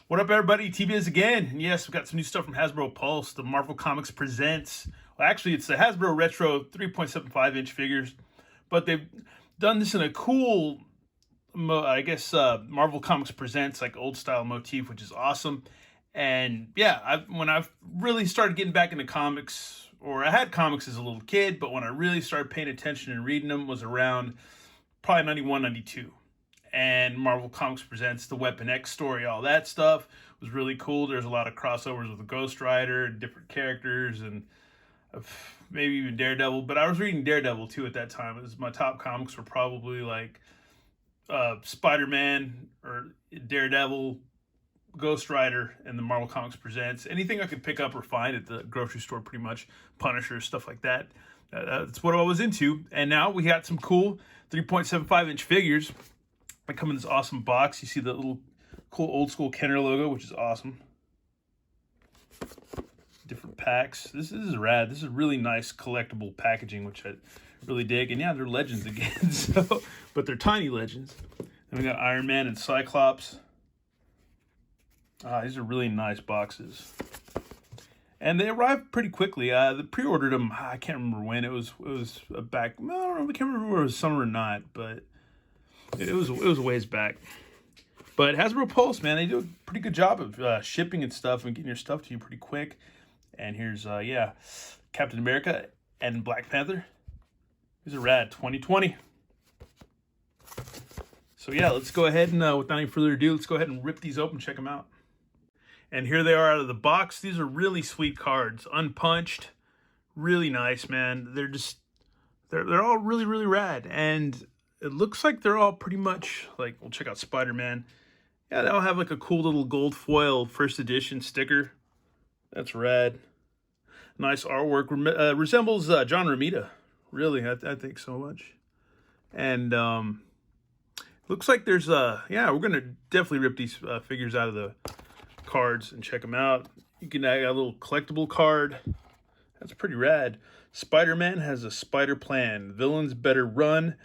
What up, everybody? TBiz again. And yes, we got some new stuff from Hasbro Pulse. The Marvel Comics presents. Well, actually, it's the Hasbro Retro 3.75-inch figures, but they've done this in a cool, Marvel Comics presents, like old style motif, which is awesome. And yeah, when I've really started getting back into comics, or I had comics as a little kid, but when I really started paying attention and reading them was around probably 91, 92. And Marvel Comics presents the Weapon X story, all that stuff was really cool. There's a lot of crossovers with the Ghost Rider and different characters, and maybe even Daredevil. But I was reading Daredevil too at that time. It was my top comics were probably like Spider-Man or Daredevil, Ghost Rider, and the Marvel Comics presents. Anything I could pick up or find at the grocery store, pretty much. Punisher, stuff like that. That's what I was into. And now we got some cool 3.75-inch figures. They come in this awesome box. You see the little cool old school Kenner logo, which is awesome. Different packs. This is rad. This is really nice collectible packaging, which I really dig. And yeah, they're legends again. But they're tiny legends. Then we got Iron Man and Cyclops. These are really nice boxes. And they arrived pretty quickly. They pre-ordered them. I can't remember when. It was back. I don't know. I can't remember if it was summer or not, but it was a ways back. But Hasbro Pulse, man, they do a pretty good job of shipping and stuff and getting your stuff to you pretty quick. And here's Captain America and Black Panther. These are rad. 2020. So yeah, let's go ahead and without any further ado, let's go ahead and rip these open, check them out. And here they are out of the box. These are really sweet cards, unpunched, really nice, man. They're all really, really rad. And it looks like they're all pretty much like, we'll check out Spider-Man. Yeah, they all have like a cool little gold foil first edition sticker. That's rad. Nice artwork. Resembles John Romita. Really, I think so much. And looks like there's we're gonna definitely rip these figures out of the cards and check them out. You can add a little collectible card. That's pretty rad. Spider-Man has a spider plan. Villains better run.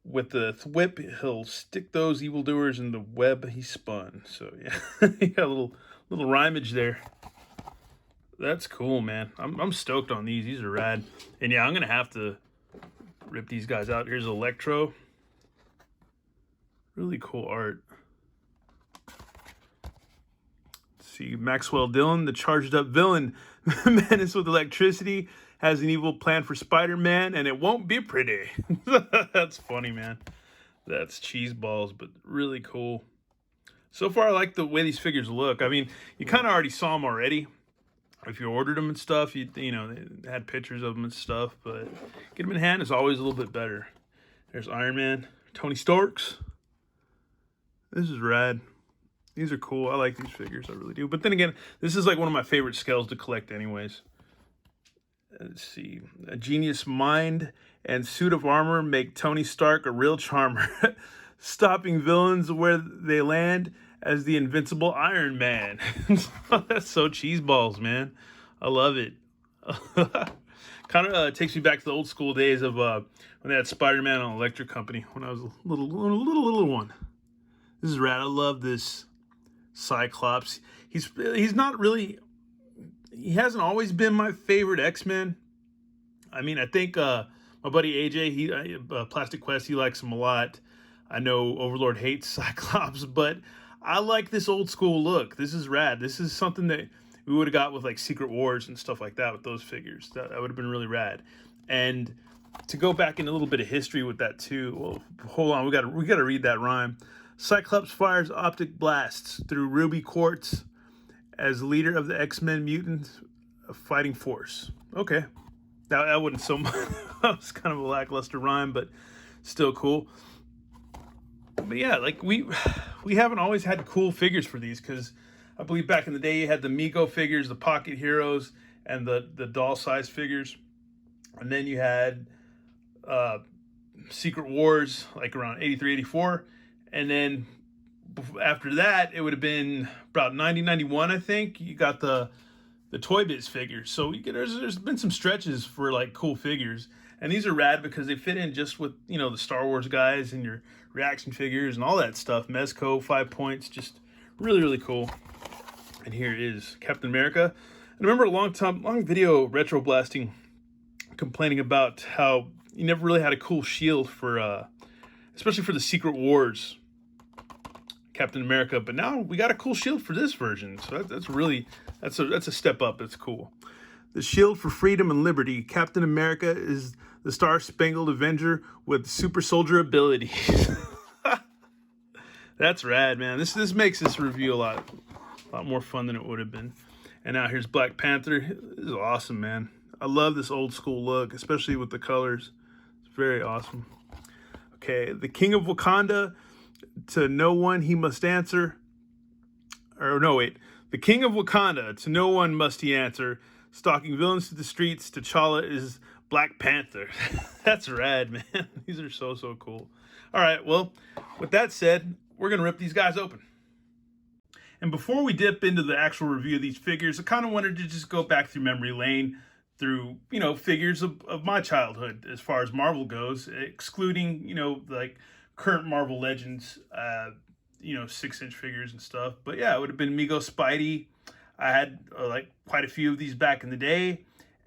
With the whip, he'll stick those evildoers in the web he spun. So yeah, you got a little rhymage there. That's cool, man. I'm stoked on these. These are rad. And yeah, I'm gonna have to rip these guys out. Here's Electro. Really cool art. Let's see, Maxwell Dillon, the charged up villain, menaced with electricity, has an evil plan for Spider-Man, and it won't be pretty. That's funny, man. That's cheese balls, but really cool. So far, I like the way these figures look. I mean, you kind of already saw them already. If you ordered them and stuff, you know, they had pictures of them and stuff, but get them in hand is always a little bit better. There's Iron Man, Tony Starks. This is rad. These are cool. I like these figures. I really do. But then again, this is like one of my favorite scales to collect anyways. Let's see. A genius mind and suit of armor make Tony Stark a real charmer. Stopping villains where they land as the invincible Iron Man. That's so cheeseballs, man. I love it. Kind of takes me back to the old school days of when they had Spider-Man on Electric Company when I was a little one. This is rad. I love this Cyclops. He's not really... He hasn't always been my favorite X-Men. I mean, I think my buddy AJ, Plastic Quest, he likes him a lot. I know Overlord hates Cyclops, but I like this old school look. This is rad. This is something that we would have got with like Secret Wars and stuff like that with those figures. That would have been really rad. And to go back in a little bit of history with that too. Well, hold on, we gotta read that rhyme. Cyclops fires optic blasts through ruby quartz as leader of the X-Men mutant fighting force. Okay. That wasn't so much. That was kind of a lackluster rhyme, but still cool. But yeah, like we haven't always had cool figures for these, because I believe back in the day you had the Mego figures, the Pocket Heroes, and the doll size figures. And then you had Secret Wars, like around 83, 84. And then after that, it would have been about 90, 91, I think. You got the Toy Biz figures. So there's been some stretches for like cool figures. And these are rad because they fit in just with, you know, the Star Wars guys and your reaction figures and all that stuff. Mezco, 5 points, just really, really cool. And here is Captain America. And I remember a long video retro blasting complaining about how you never really had a cool shield for, especially for the Secret Wars Captain America. But now we got a cool shield for this version, so that's a step up. That's cool. The shield for freedom and liberty. Captain America is the Star-Spangled Avenger with super soldier abilities. That's rad, man. This makes this review a lot more fun than it would have been. And now here's Black Panther. This is awesome, man. I love this old school look, especially with the colors. It's very awesome. Okay, the King of Wakanda. To no one he must answer. Or no, wait. The King of Wakanda. To no one must he answer. Stalking villains to the streets. T'Challa is Black Panther. That's rad, man. These are so cool. All right, well, with that said, we're going to rip these guys open. And before we dip into the actual review of these figures, I kind of wanted to just go back through memory lane through, figures of my childhood as far as Marvel goes, excluding, like current Marvel Legends, 6-inch figures and stuff. But yeah, it would have been Mego Spidey. I had like quite a few of these back in the day.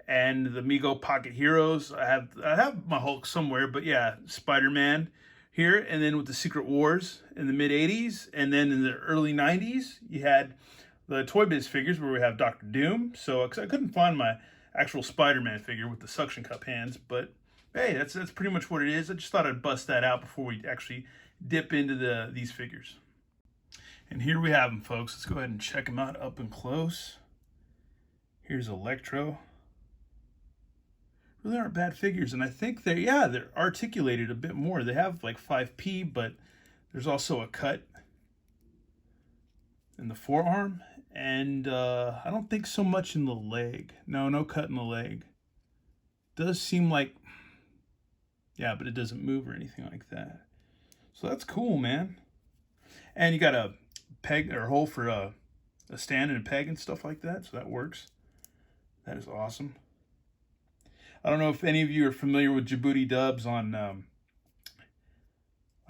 And the Mego Pocket Heroes. I have my Hulk somewhere, but yeah, Spider-Man here. And then with the Secret Wars in the mid-'80s. And then in the early 90s, you had the Toy Biz figures where we have Doctor Doom. So, because I couldn't find my actual Spider-Man figure with the suction cup hands. But hey, that's pretty much what it is. I just thought I'd bust that out before we actually dip into these figures. And here we have them, folks. Let's go ahead and check them out up and close. Here's Electro. Really aren't bad figures, and I think they're articulated a bit more. They have like 5P, but there's also a cut in the forearm, and I don't think so much in the leg. No cut in the leg. Does seem like, yeah, but it doesn't move or anything like that. So that's cool, man. And you got a peg or hole for a stand and a peg and stuff like that, so that works. That is awesome. I don't know if any of you are familiar with Djibouti Dubs on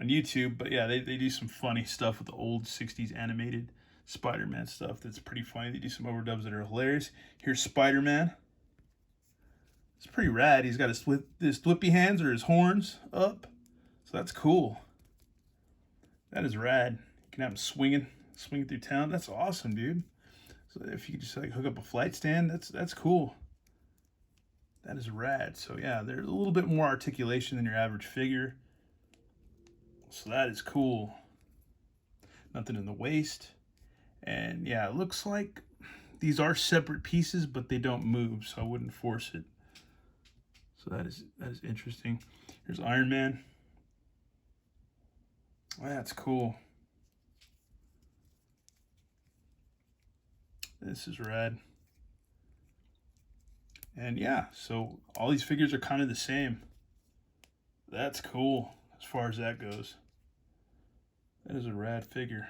YouTube, but yeah, they do some funny stuff with the old 60s animated Spider-Man stuff that's pretty funny. They do some overdubs that are hilarious. Here's Spider-Man. It's pretty rad. He's got his flippy hands or his horns up, so that's cool. That is rad. You can have him swinging through town. That's awesome, dude. So if you could just like hook up a flight stand, that's cool. That is rad. So yeah, there's a little bit more articulation than your average figure. So that is cool. Nothing in the waist. And yeah, it looks like these are separate pieces, but they don't move, so I wouldn't force it. So that is interesting. Here's Iron Man. That's cool. This is rad. And yeah, so all these figures are kind of the same. That's cool as far as that goes. That is a rad figure.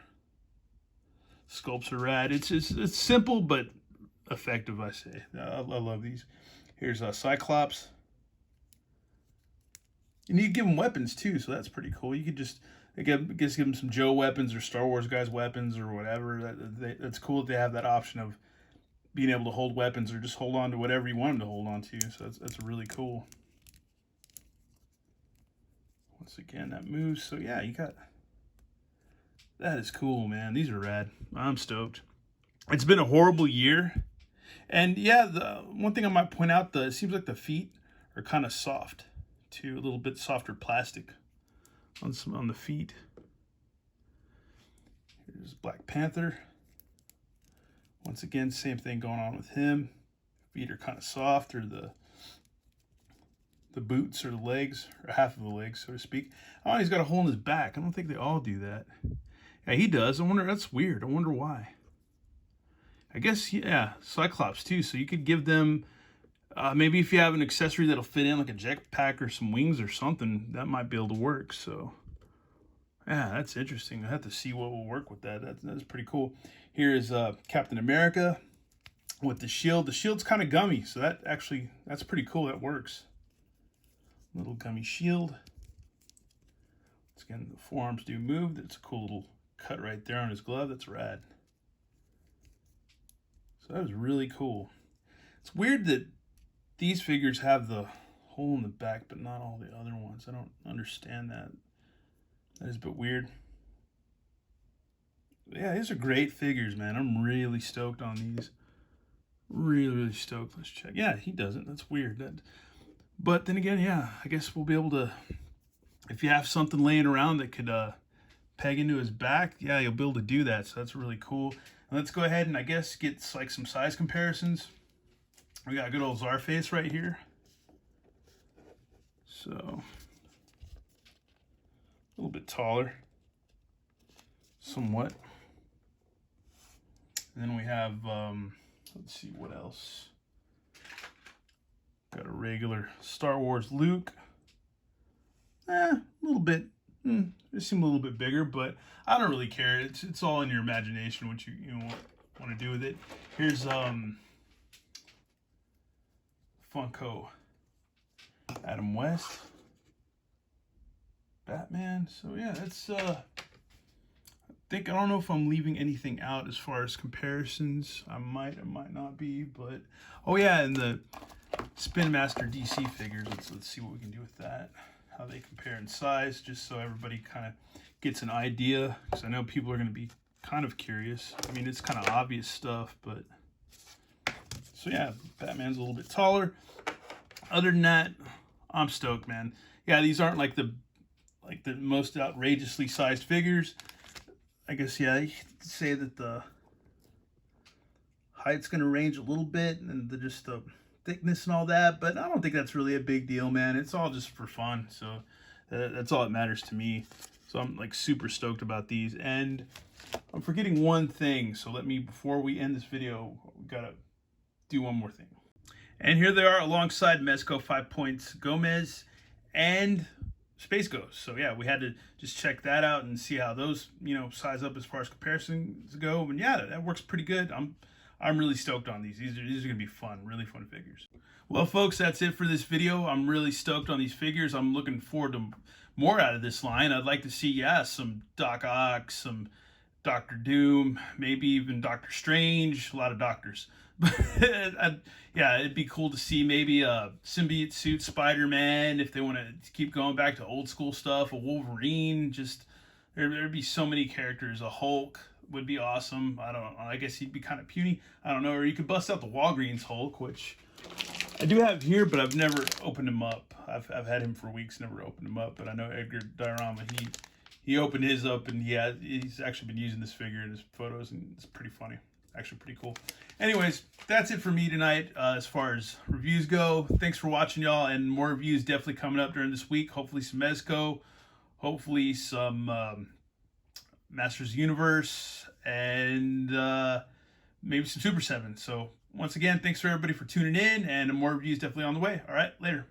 Sculpts are rad. It's simple but effective, I say. I love these. Here's Cyclops. And you can give them weapons too, so that's pretty cool. You could just, I guess, give them some Joe weapons or Star Wars guys weapons or whatever. That's cool that they have that option of being able to hold weapons or just hold on to whatever you want them to hold on to. So that's really cool. Once again, that moves. So yeah, that is cool, man. These are rad. I'm stoked. It's been a horrible year. And yeah, the one thing I might point out, it seems like the feet are kind of soft too, a little bit softer plastic on the feet. Here's Black Panther. Once again, same thing going on with him. Feet are kind of soft, or the boots or the legs, or half of the legs, so to speak. Oh, he's got a hole in his back. I don't think they all do that. Yeah, he does. I wonder, that's weird. I wonder why. I guess, yeah, Cyclops too. So you could give them, maybe if you have an accessory that'll fit in, like a jetpack or some wings or something, that might be able to work. So yeah, that's interesting. I have to see what will work with that. That's pretty cool. Here is Captain America with the shield. The shield's kind of gummy, so that's pretty cool. That works. Little gummy shield. Once again, the forearms do move. That's a cool little cut right there on his glove. That's rad. So that was really cool. It's weird that these figures have the hole in the back, but not all the other ones. I don't understand that. That is a bit weird. Yeah, these are great figures, man. I'm really stoked on these. Really stoked. Let's check. Yeah, he doesn't. That's weird. But then again, yeah, I guess we'll be able to, if you have something laying around that could peg into his back, yeah, you'll be able to do that. So that's really cool. And let's go ahead and I guess get like some size comparisons. We got good old Czarface right here. So a little bit taller, somewhat. And then we have, let's see what else. Got a regular Star Wars Luke. A little bit. They seem a little bit bigger, but I don't really care. It's all in your imagination what you want to do with it. Here's Funko Adam West, Batman. So yeah, that's I don't know if I'm leaving anything out as far as comparisons. I might not be, but oh yeah, and the Spin Master DC figures. Let's see what we can do with that. How they compare in size, just so everybody kind of gets an idea. Because I know people are going to be kind of curious. I mean, it's kind of obvious stuff, but so yeah, Batman's a little bit taller. Other than that, I'm stoked, man. Yeah, these aren't like the most outrageously sized figures. I guess, yeah, you could say that the height's going to range a little bit, and just the thickness and all that, but I don't think that's really a big deal, man. It's all just for fun, so that's all that matters to me. So I'm like super stoked about these, and I'm forgetting one thing, so before we end this video, we gotta do one more thing. And here they are alongside Mezco 5 Points Gomez and Space Ghost. So yeah, we had to just check that out and see how those size up as far as comparisons go, and yeah, that works pretty good. I'm really stoked on these. These are gonna be fun, really fun figures. Well, folks, that's it for this video. I'm really stoked on these figures. I'm looking forward to more out of this line. I'd like to see, yeah, some Doc Ock, some Doctor Doom, maybe even Doctor Strange. A lot of doctors. But yeah, it'd be cool to see maybe a symbiote suit Spider-Man if they want to keep going back to old school stuff. A Wolverine, just there'd be so many characters. A Hulk would be awesome. I guess he'd be kind of puny. I don't know. Or you could bust out the Walgreens Hulk, which I do have here, but I've never opened him up. I've had him for weeks, never opened him up. But I know Edgar Diorama, he opened his up, and he's actually been using this figure in his photos, and it's pretty funny. Actually pretty cool. Anyways, that's it for me tonight as far as reviews go. Thanks for watching, y'all, and more reviews definitely coming up during this week. Hopefully some Mezco, hopefully some Masters of the Universe, and maybe some Super 7. So once again, thanks for everybody for tuning in, and more reviews definitely on the way. All right, later.